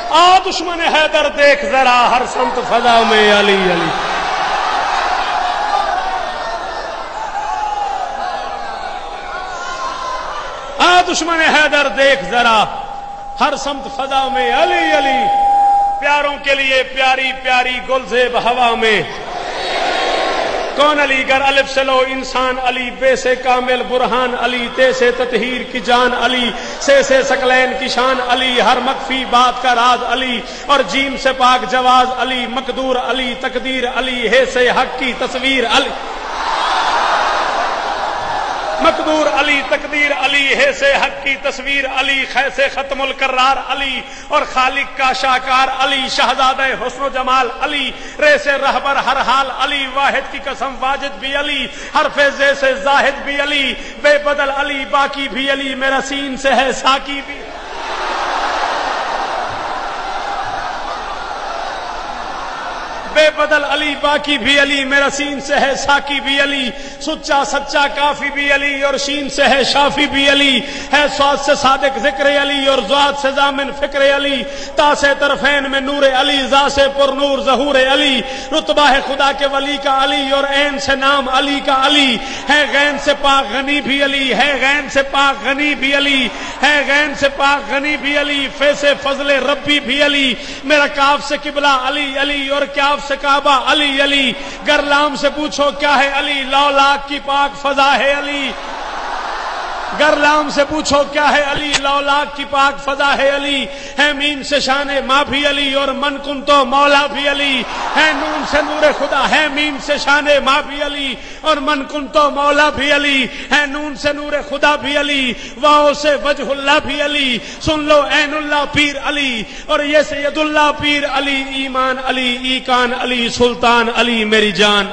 آ دشمن حیدر دیکھ ذرا ہر سمت فضا میں علی علی. آ دشمن حیدر دیکھ ذرا ہر سمت فضا میں علی علی. پیاروں کے لیے پیاری پیاری گلزیب ہوا میں کون علی گر الف سے لو انسان علی، بے سے کامل برہان علی، تے سے تطہیر کی جان علی، سے ثقلین کی شان علی، ہر مخفی بات کا راز علی، اور جیم سے پاک جواز علی، مقدور علی، تقدیر علی، ہے سے حق کی تصویر علی، مقدور علی، تقدیر علی، ہے سے حق کی تصویر علی، خے سے ختم القرار علی، اور خالق کا شاکار علی، شہزادہ حسن و جمال علی، رے سے رہبر ہر حال علی، واحد کی قسم واجد بھی علی، حرف زے سے زاہد بھی علی، بے بدل علی باقی بھی علی، میرا سین سے ہے ساکی بھی، بے بدل علی باقی بھی علی، میرا سین سے ہے ساکی بھی علی، سچا سچا کافی بھی علی، اور شین سے ہے شافی بھی علی، ہے سواد سے صادق ذکر علی، اور ذات سے ضامن فکر علی، تا سے طرفین میں نور علی، ذا سے پر نور ظہور علی، رتبہ ہے خدا کے ولی کا علی، اور عین سے نام علی کا علی، ہے غین سے پاک غنی بھی علی، ہے غین سے پاک غنی بھی علی، ہے غین سے پاک غنی بھی علی، فے سے فضل ربی بھی علی، میرا کاف سے قبلہ علی علی، اور کاف سے کعبہ علی علی، گر لام سے پوچھو کیا ہے علی، لو لاکھ کی پاک فضا ہے علی، گر لام سے پوچھو کیا ہے علی، لو لاکھ کی پاک فضا ہے علی، ہے میم سے شان ماں بھی علی، اور من کن تو مولا بھی علی، ہے نون سے نور خدا، ہے میم سے شان ماں بھی علی، اور من کن تو مولا بھی علی، ہے نون سے نور خدا بھی علی، واؤ سے وجہ اللہ بھی علی، سن لو عین اللہ پیر علی، اور یہ سید اللہ پیر علی، ایمان علی، ایکان علی، سلطان علی میری جان،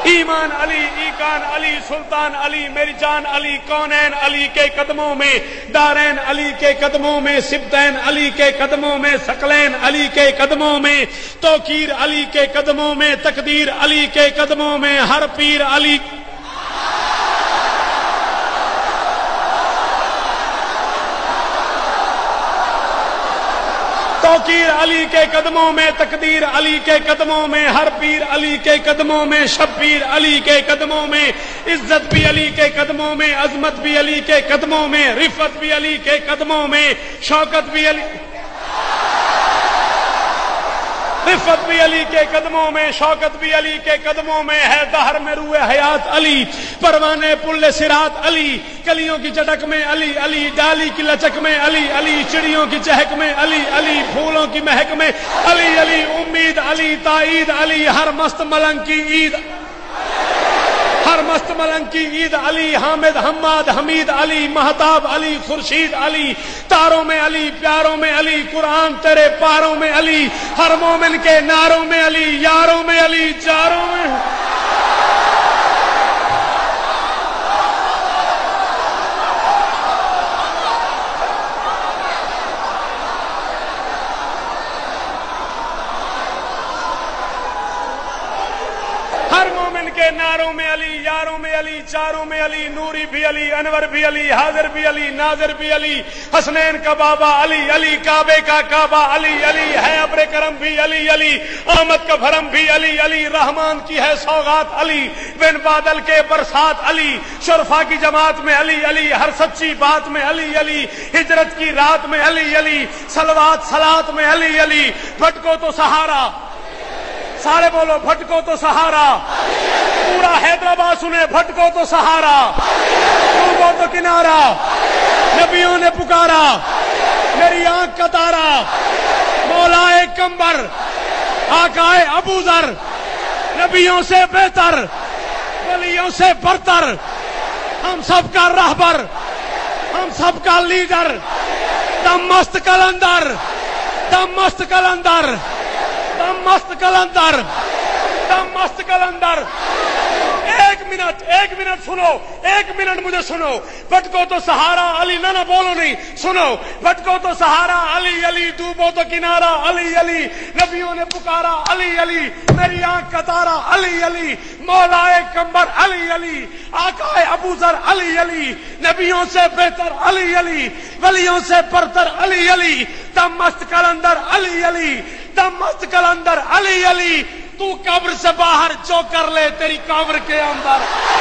ایمان علی، ایکان علی، سلطان علی میری جان علی، کونین علی کے قدموں میں، دارین علی کے قدموں میں، سبتین علی کے قدموں میں، ثقلین علی کے قدموں میں، توقیر علی کے قدموں میں، تقدیر علی کے قدموں میں، ہر پیر علی، توقیر علی کے قدموں میں، تقدیر علی کے قدموں میں، ہر پیر علی کے قدموں میں، شبیر علی کے قدموں میں، عزت بھی علی کے قدموں میں، عظمت بھی علی کے قدموں میں، رفت بھی علی کے قدموں میں، شوکت بھی علی، رفت بھی علی کے قدموں میں، شوکت بھی علی کے قدموں میں، ہے دہر میں روح حیات علی، پروانے پل صراط علی، کلیوں کی چٹک میں علی علی، ڈالی کی لچک میں علی علی، چڑیوں کی چہک میں علی علی، پھولوں کی مہک میں علی علی، امید علی، تائید علی، ہر مست ملنگ کی عید، ہر مست ملنگ کی عید علی، حامد حماد حمید علی، مہتاب علی، خورشید علی، تاروں میں علی، پیاروں میں علی، قرآن تیرے پاروں میں علی، ہر مومن کے ناروں میں علی، یاروں میں علی، چاروں میں کے ناروں میں علی، یاروں میں علی، چاروں میں علی، نوری بھی علی، انور بھی علی، حاضر بھی علی، ناظر بھی علی، حسنین کا بابا علی علی، کعبے کا کعبہ علی علی، ہے ابر کرم بھی علی علی، آمد کا بھرم بھی علی علی، رحمان کی ہے سوغات علی، بن بادل کے برسات علی، شرفا کی جماعت میں علی علی، ہر سچی بات میں علی علی، ہجرت کی رات میں علی علی، صلوات صلات میں علی علی، بھٹکو تو سہارا، سارے بولو بھٹکو تو سہارا، پورا حیدرآباد سنے بھٹکو تو سہارا، ڈوبو تو کنارا، نبیوں نے پکارا، میری آنکھ کا تارا، مولا کمبر، آقا ابو ذر، نبیوں سے بہتر، ولیوں سے برتر، ہم سب کا رہبر، ہم سب کا لیڈر، دم مست کلندر، دم مست کلندر، دم مست کلندر، دم مست کلندر، ایک منٹ سنو، ایک منٹ مجھے سنو. بھٹکو تو سہارا علی، نہ بولو نہیں، سنو. بھٹکو تو سہارا علی علی، ڈوبو تو کنارہ علی علی، نبیوں نے پکارا علی علی، میری آنکھ کا تارا علی علی، مولائے کمبر علی علی، آقائے ابو ذر علی علی، نبیوں سے بہتر علی علی، ولیوں سے برتر علی علی، دم مست کلندر علی علی، دم مست کلندر علی علی. تو قبر سے باہر جو کر لے تیری قبر کے اندر